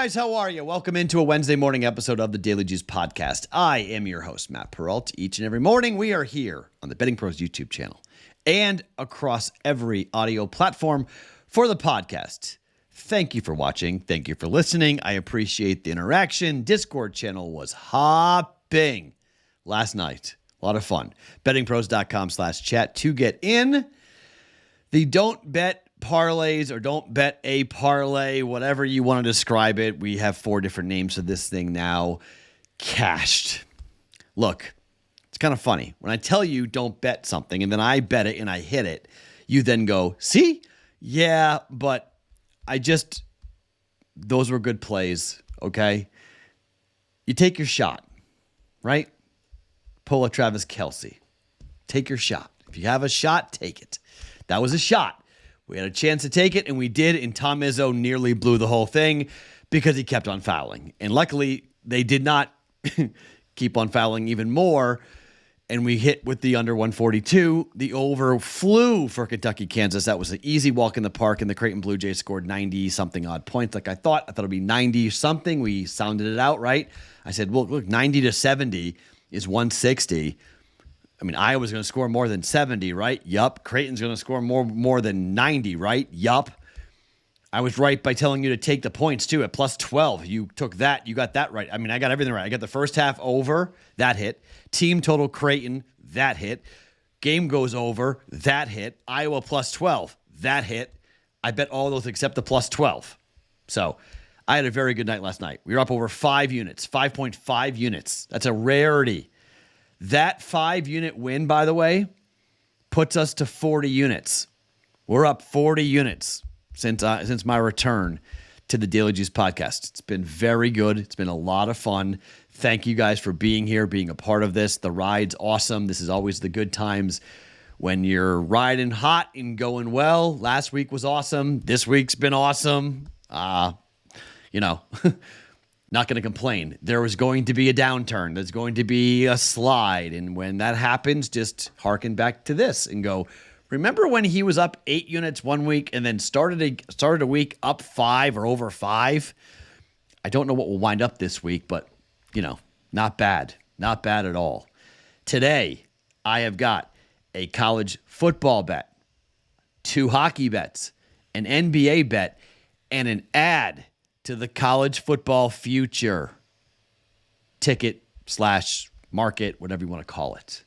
guys, how are you? Welcome into a Wednesday morning episode of the Daily Juice Podcast. I am your host, Matt Perrault. Each and every morning, we are here on the BettingPros YouTube channel and across every audio platform for the podcast. Thank you for watching. Thank you for listening. I appreciate the interaction. Discord channel was hopping last night. A lot of fun. BettingPros.com/chat to get in. The don't bet parlays or don't bet a parlay, whatever you want to describe it. We have 4 different names for this thing now. Cashed. Look, it's kind of funny. When I tell you don't bet something and then I bet it and I hit it, you then go, see? Yeah, but those were good plays, okay? You take your shot, right? Pull a Travis Kelce. Take your shot. If you have a shot, take it. That was a shot. We had a chance to take it, and we did, and Tom Izzo nearly blew the whole thing because he kept on fouling. And luckily, they did not keep on fouling even more, and we hit with the under 142. The over flew for Kentucky, Kansas. That was an easy walk in the park, and the Creighton Blue Jays scored 90-something odd points like I thought. I thought it would be 90-something. We sounded it out, right? I said, well, look, 90 to 70 is 160. I mean, Iowa's going to score more than 70, right? Yup. Creighton's going to score more than 90, right? Yup. I was right by telling you to take the points, too, at plus 12. You took that. You got that right. I mean, I got everything right. I got the first half over. That hit. Team total Creighton. That hit. Game goes over. That hit. Iowa plus 12. That hit. I bet all those except the plus 12. So I had a very good night last night. We were up over 5 units, 5.5 units. That's a rarity. That 5-unit win, by the way, puts us to 40 units. We're up 40 units since my return to the Daily Juice Podcast. It's been very good. It's been a lot of fun. Thank you guys for being here, being a part of this. The ride's awesome. This is always the good times when you're riding hot and going well. Last week was awesome. This week's been awesome. Not going to complain. There was going to be a downturn. There's going to be a slide. And when that happens, just hearken back to this and go, remember when he was up 8 units one week and then started a week up 5 or over 5? I don't know what will wind up this week, but, not bad. Not bad at all. Today, I have got a college football bet, 2 hockey bets, an NBA bet, and an ad to the college football future ticket / market, whatever you want to call it.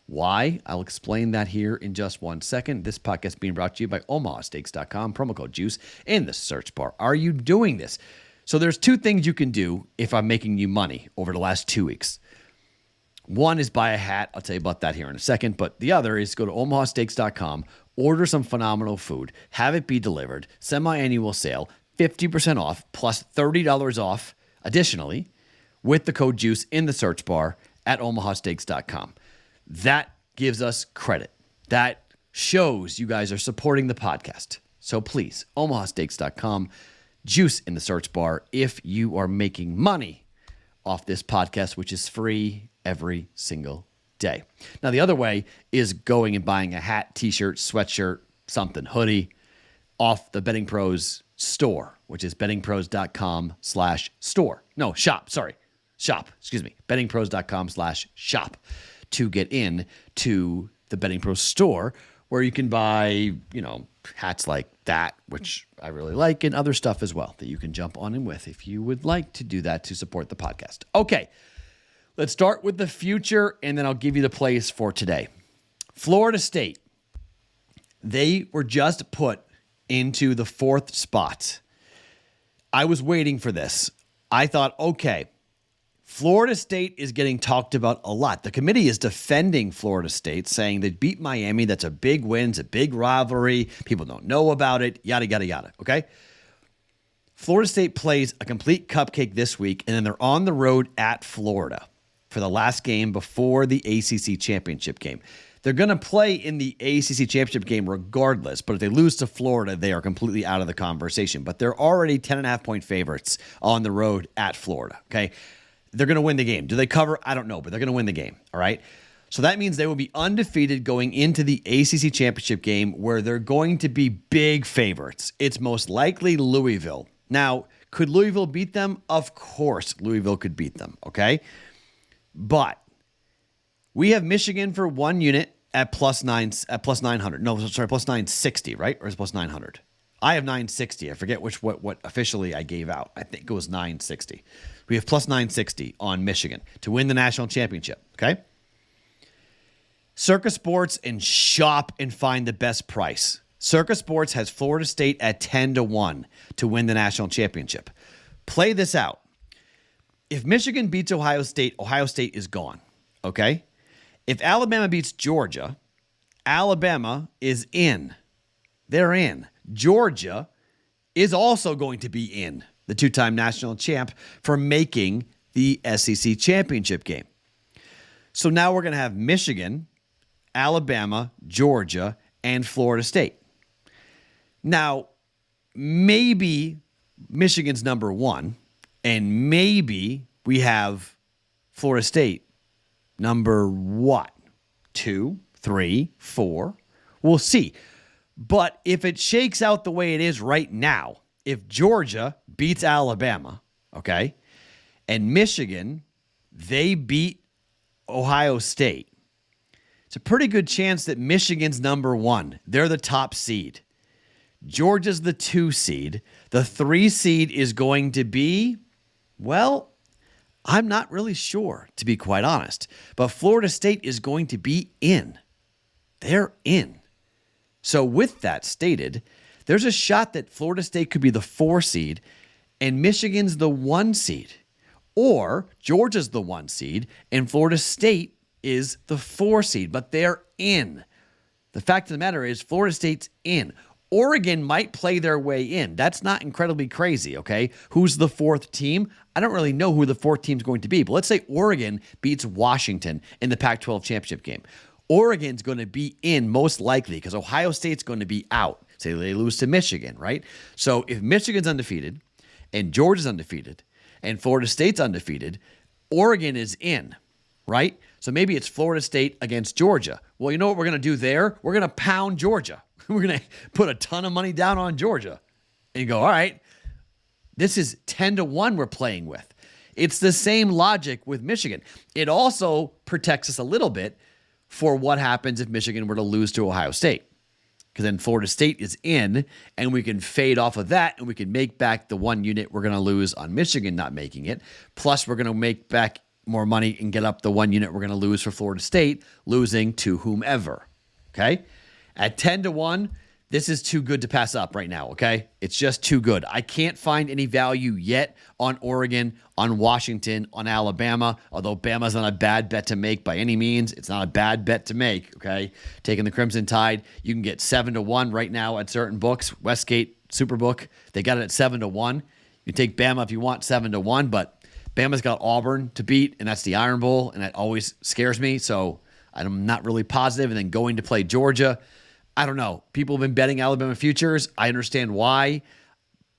Why? I'll explain that here in just 1 second. This podcast is being brought to you by OmahaSteaks.com, promo code JUICE in the search bar. Are you doing this? So there's 2 things you can do if I'm making you money over the last 2 weeks. One is buy a hat. I'll tell you about that here in a second. But the other is go to OmahaSteaks.com, order some phenomenal food, have it be delivered, semi-annual sale, 50% off plus $30 off additionally with the code JUICE in the search bar at omahasteaks.com. That gives us credit. That shows you guys are supporting the podcast. So please, omahasteaks.com, JUICE in the search bar if you are making money off this podcast, which is free every single day. Now, the other way is going and buying a hat, t-shirt, sweatshirt, something, hoodie off the Betting Pros store, which is bettingpros.com/store. No, shop. Sorry. Shop. Excuse me. bettingpros.com/shop to get in to the Betting Pros store where you can buy, hats like that, which I really like, and other stuff as well that you can jump on in with if you would like to do that to support the podcast. Okay. Let's start with the future, and then I'll give you the plays for today. Florida State. They were just put into the 4th spot. I was waiting for this. I thought, okay, Florida State is getting talked about a lot. The committee is defending Florida State, saying they beat Miami. That's a big win. It's a big rivalry. People don't know about it. Yada, yada, yada. Okay? Florida State plays a complete cupcake this week, and then they're on the road at Florida for the last game before the ACC championship game. They're going to play in the ACC championship game regardless, but if they lose to Florida, they are completely out of the conversation. But they're already 10.5-point favorites on the road at Florida, okay? They're going to win the game. Do they cover? I don't know, but they're going to win the game, all right? So that means they will be undefeated going into the ACC championship game where they're going to be big favorites. It's most likely Louisville, Now, could Louisville beat them? Of course, Louisville could beat them, okay? But we have Michigan for 1 unit at plus 900. No, sorry, plus 960, right? Or is it plus 900? I have 960. I forget what officially I gave out. I think it was 960. We have plus 960 on Michigan to win the national championship, okay? Circa Sports and shop and find the best price. Circa Sports has Florida State at 10-1 to win the national championship. Play this out. If Michigan beats Ohio State is gone, okay? If Alabama beats Georgia, Alabama is in. They're in. Georgia is also going to be in, the two-time national champ, for making the SEC championship game. So now we're going to have Michigan, Alabama, Georgia, and Florida State. Now, maybe Michigan's number 1, and maybe we have Florida State number what? 2, 3, 4? We'll see. But if it shakes out the way it is right now, if Georgia beats Alabama, okay, and Michigan, they beat Ohio State, it's a pretty good chance that Michigan's number 1. They're the top seed. Georgia's the 2 seed. The 3 seed is going to be, well, I'm not really sure, to be quite honest. But Florida State is going to be in. They're in. So with that stated, there's a shot that Florida State could be the 4 seed and Michigan's the 1 seed. Or Georgia's the 1 seed and Florida State is the 4 seed. But they're in. The fact of the matter is Florida State's in. Oregon might play their way in. That's not incredibly crazy, okay? Who's the 4th team? I don't really know who the 4th team's going to be, but let's say Oregon beats Washington in the Pac-12 championship game. Oregon's going to be in most likely because Ohio State's going to be out. Say they lose to Michigan, right? So if Michigan's undefeated and Georgia's undefeated and Florida State's undefeated, Oregon is in, right? So maybe it's Florida State against Georgia. Well, you know what we're going to do there? We're going to pound Georgia. We're going to put a ton of money down on Georgia. And you go, all right, this is 10-1 we're playing with. It's the same logic with Michigan. It also protects us a little bit for what happens if Michigan were to lose to Ohio State. Because then Florida State is in, and we can fade off of that, and we can make back the 1 unit we're going to lose on Michigan not making it. Plus, we're going to make back more money and get up the 1 unit we're going to lose for Florida State, losing to whomever. Okay? At 10-1, this is too good to pass up right now, okay? It's just too good. I can't find any value yet on Oregon, on Washington, on Alabama, although Bama's not a bad bet to make by any means. It's not a bad bet to make, okay? Taking the Crimson Tide, you can get 7-1 right now at certain books. Westgate, Superbook, they got it at 7-1. You take Bama if you want 7-1, but Bama's got Auburn to beat, and that's the Iron Bowl, and that always scares me, so I'm not really positive. And then going to play Georgia, I don't know. People have been betting Alabama futures. I understand why. I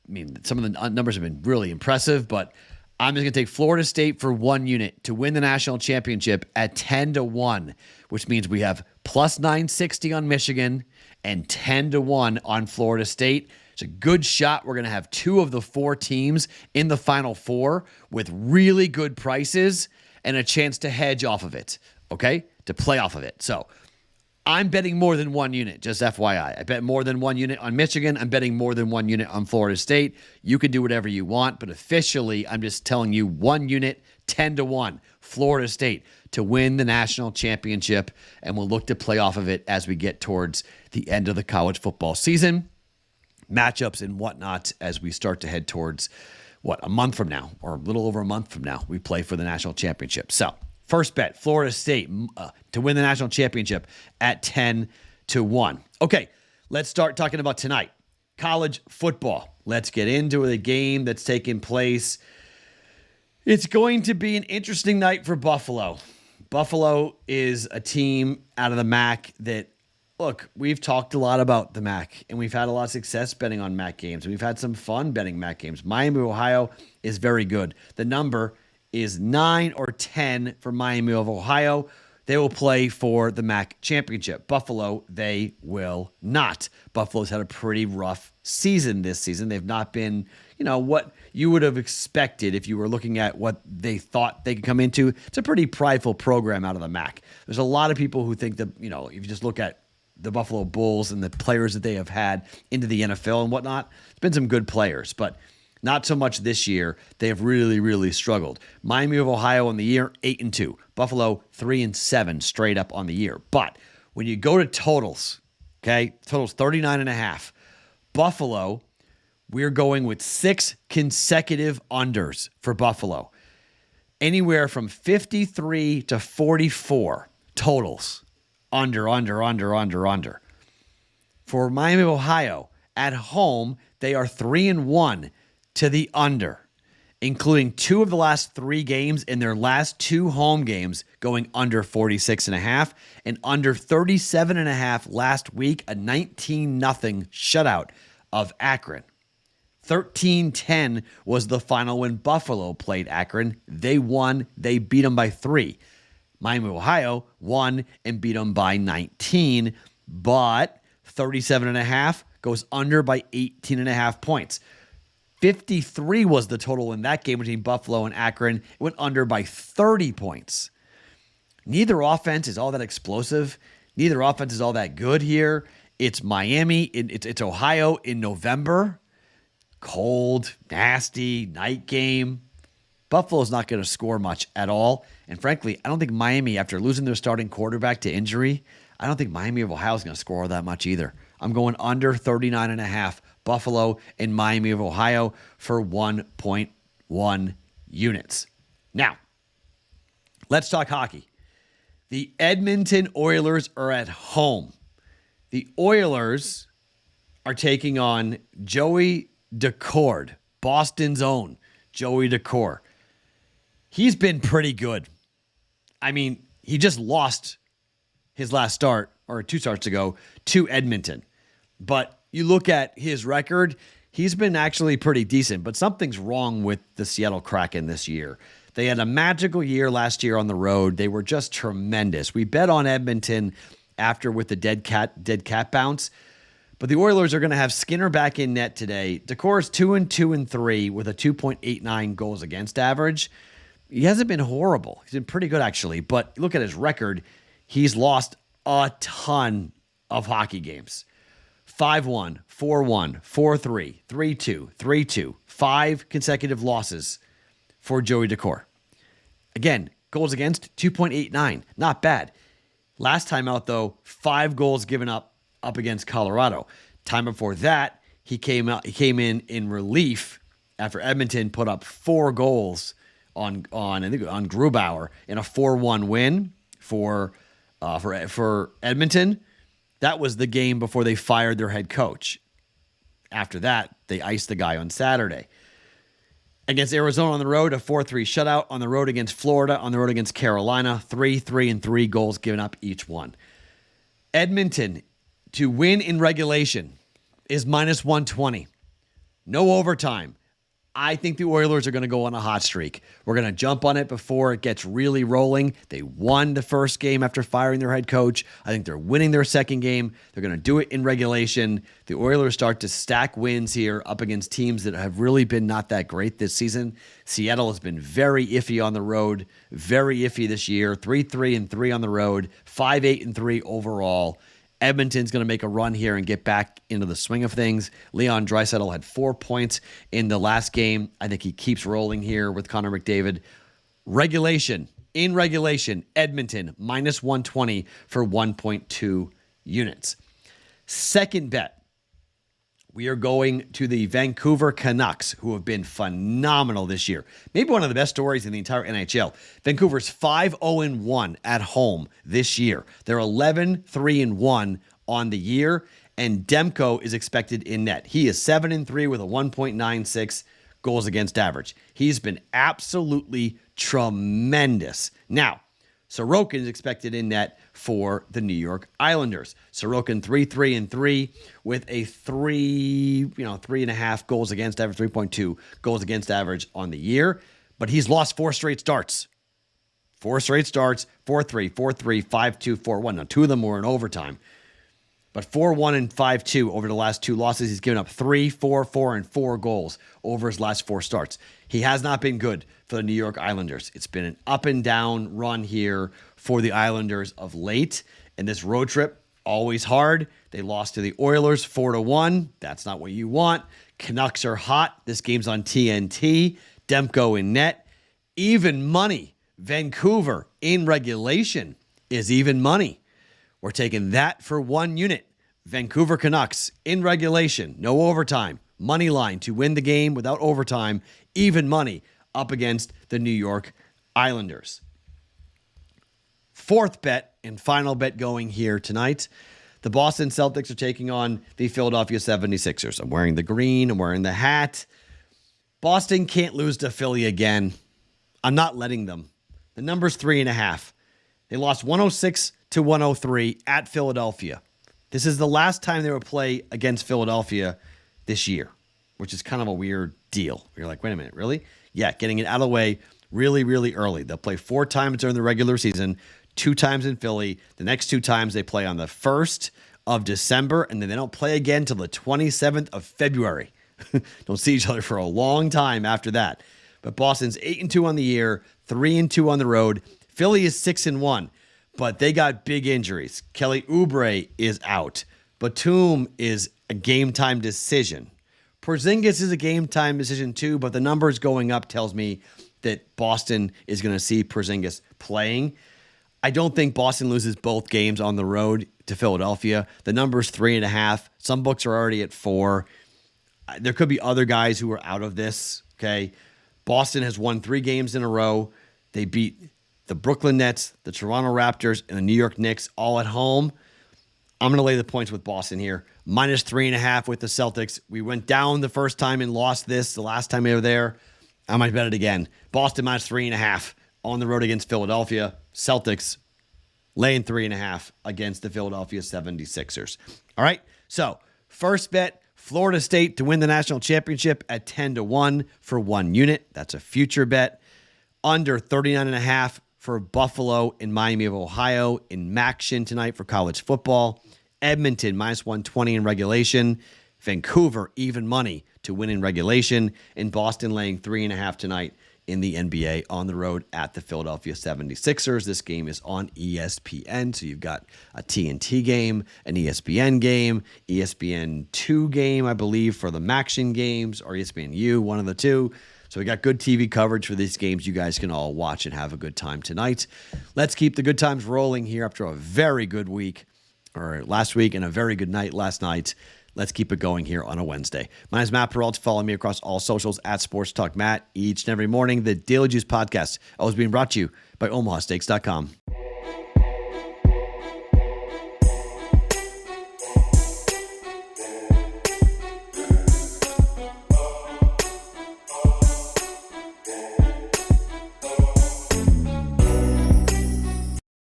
mean, some of the numbers have been really impressive, but I'm just going to take Florida State for 1 unit to win the national championship at 10-1, which means we have plus 960 on Michigan and 10-1 on Florida State. It's a good shot. We're going to have 2 of the 4 teams in the Final Four with really good prices and a chance to hedge off of it, okay, to play off of it. So I'm betting more than 1 unit, just FYI. I bet more than 1 unit on Michigan. I'm betting more than 1 unit on Florida State. You can do whatever you want, but officially, I'm just telling you 1 unit, 10-1, Florida State to win the national championship, and we'll look to play off of it as we get towards the end of the college football season. Matchups and whatnot as we start to head towards, a month from now, or a little over a month from now, we play for the national championship. So, first bet, Florida State to win the national championship at 10-1. Okay, let's start talking about tonight. College football. Let's get into the game that's taking place. It's going to be an interesting night for Buffalo. Buffalo is a team out of the MAC that, look, we've talked a lot about the MAC, and we've had a lot of success betting on MAC games. We've had some fun betting MAC games. Miami, Ohio is very good. The number is 9 or 10 for Miami of Ohio. They will play for the MAC championship. Buffalo, they will not. Buffalo's had a pretty rough season this season. They've not been, what you would have expected if you were looking at what they thought they could come into. It's a pretty prideful program out of the MAC. There's a lot of people who think that, if you just look at the Buffalo Bulls and the players that they have had into the NFL and whatnot, it's been some good players, but not so much this year. They have really, really struggled. Miami of Ohio on the year, 8-2. Buffalo, 3-7 straight up on the year. But when you go to totals, okay, totals 39.5. Buffalo, we're going with 6 consecutive unders for Buffalo. Anywhere from 53 to 44 totals. Under. For Miami of Ohio, at home, they are 3-1 to the under, including 2 of the last 3 games in their last 2 home games going under 46.5 and under 37.5 last week, a 19-0 shutout of Akron. 13-10 was the final when Buffalo played Akron. They won. They beat them by 3. Miami of Ohio won and beat them by 19, but 37.5 goes under by 18.5 points. 53 was the total in that game between Buffalo and Akron. It went under by 30 points. Neither offense is all that explosive. Neither offense is all that good here. It's Miami. It's Ohio in November. Cold, nasty, night game. Buffalo's not going to score much at all. And frankly, I don't think Miami, after losing their starting quarterback to injury, I don't think Miami of Ohio is going to score that much either. I'm going under 39.5. Buffalo and Miami of Ohio for 1.1 units. Now, let's talk hockey. The Edmonton Oilers are at home. The Oilers are taking on Joey Daccord, Boston's own Joey Daccord. He's been pretty good. I mean, he just lost his last start, or 2 starts ago, to Edmonton. But you look at his record, he's been actually pretty decent, but something's wrong with the Seattle Kraken this year. They had a magical year last year on the road. They were just tremendous. We bet on Edmonton after with the dead cat bounce, but the Oilers are going to have Skinner back in net today. Daccord is 2-2-3 with a 2.89 goals against average. He hasn't been horrible. He's been pretty good, actually, but look at his record. He's lost a ton of hockey games. 5-1, 4-1, 4-3, 3-2, 3-2. 5 consecutive losses for Joey Daccord. Again, goals against 2.89. Not bad. Last time out, though, 5 goals given up against Colorado. Time before that, he came in relief after Edmonton put up 4 goals on Grubauer in a 4-1 win for Edmonton. That was the game before they fired their head coach. After that, they iced the guy on Saturday. Against Arizona on the road, a 4-3 shutout. On the road against Florida, on the road against Carolina, 3 goals given up each one. Edmonton, to win in regulation, is minus 120. No overtime. I think the Oilers are going to go on a hot streak. We're going to jump on it before it gets really rolling. They won the first game after firing their head coach. I think they're winning their second game. They're going to do it in regulation. The Oilers start to stack wins here up against teams that have really been not that great this season. Seattle has been very iffy on the road, very iffy this year. 3-3 on the road, 5-8 overall. Edmonton's going to make a run here and get back into the swing of things. Leon Draisaitl had 4 points in the last game. I think he keeps rolling here with Connor McDavid. In regulation, Edmonton minus 120 for 1.2 units. Second bet. We are going to the Vancouver Canucks, who have been phenomenal this year. Maybe one of the best stories in the entire NHL. Vancouver's 5-0-1 at home this year. They're 11-3-1 on the year, and Demko is expected in net. He is 7-3 with a 1.96 goals against average. He's been absolutely tremendous. Now, Sorokin is expected in net for the New York Islanders. Sorokin 3-3 with a 3.5 goals against average, 3.2 goals against average on the year. But he's lost 4 straight starts. 4 straight starts, 4-3, 4-3, 5-2, 4-1. Now, 2 of them were in overtime. But 4-1 and 5-2 over the last 2 losses. He's given up 3, 4, 4, and 4 goals over his last 4 starts. He has not been good for the New York Islanders. It's been an up and down run here for the Islanders of late. And this road trip, always hard. They lost to the Oilers 4-1. That's not what you want. Canucks are hot. This game's on TNT. Demko in net. Even money. Vancouver in regulation is even money. We're taking that for 1 unit. Vancouver Canucks in regulation, no overtime. Money line to win the game without overtime. Even money up against the New York Islanders. 4th bet and final bet going here tonight. The Boston Celtics are taking on the Philadelphia 76ers. I'm wearing the green. I'm wearing the hat. Boston can't lose to Philly again. I'm not letting them. The number's 3.5. They lost 106-103 at Philadelphia. This is the last time they will play against Philadelphia this year, which is kind of a weird deal. You're like, wait a minute, really? Yeah, getting it out of the way really, really early. They'll play 4 times during the regular season, 2 times in Philly. The next 2 times they play on the 1st of December, and then they don't play again till the 27th of February. Don't see each other for a long time after that. But Boston's 8-2 on the year, 3-2 on the road. Philly is 6-1, but they got big injuries. Kelly Oubre is out. Batum is a game-time decision. Porzingis is a game-time decision too, but the numbers going up tells me that Boston is going to see Porzingis playing. I don't think Boston loses both games on the road to Philadelphia. The number's 3.5. Some books are already at 4. There could be other guys who are out of this, okay? Boston has won 3 games in a row. They beat the Brooklyn Nets, the Toronto Raptors, and the New York Knicks all at home. I'm going to lay the points with Boston here. Minus 3.5 with the Celtics. We went down the first time and lost this the last time they were there. I might bet it again. Boston minus 3.5 on the road against Philadelphia. Celtics laying 3.5 against the Philadelphia 76ers. All right, so first bet, Florida State to win the national championship at 10-1 for 1 unit. That's a future bet. Under 39.5 for Buffalo and Miami of Ohio in Maction tonight for college football. Edmonton minus 120 in regulation. Vancouver even money to win in regulation. And Boston laying 3.5 tonight in the NBA on the road at the Philadelphia 76ers. This game is on ESPN. So you've got a TNT game, an ESPN game, ESPN2 game, I believe, for the Maction games, or ESPNU, one of the two. So we got good TV coverage for these games. You guys can all watch and have a good time tonight. Let's keep the good times rolling here after a very good week, or last week, and a very good night last night. Let's keep it going here on a Wednesday. My name is Matt Perrault. Follow me across all socials at Sports Talk Matt each and every morning. The Daily Juice Podcast, always being brought to you by OmahaSteaks.com.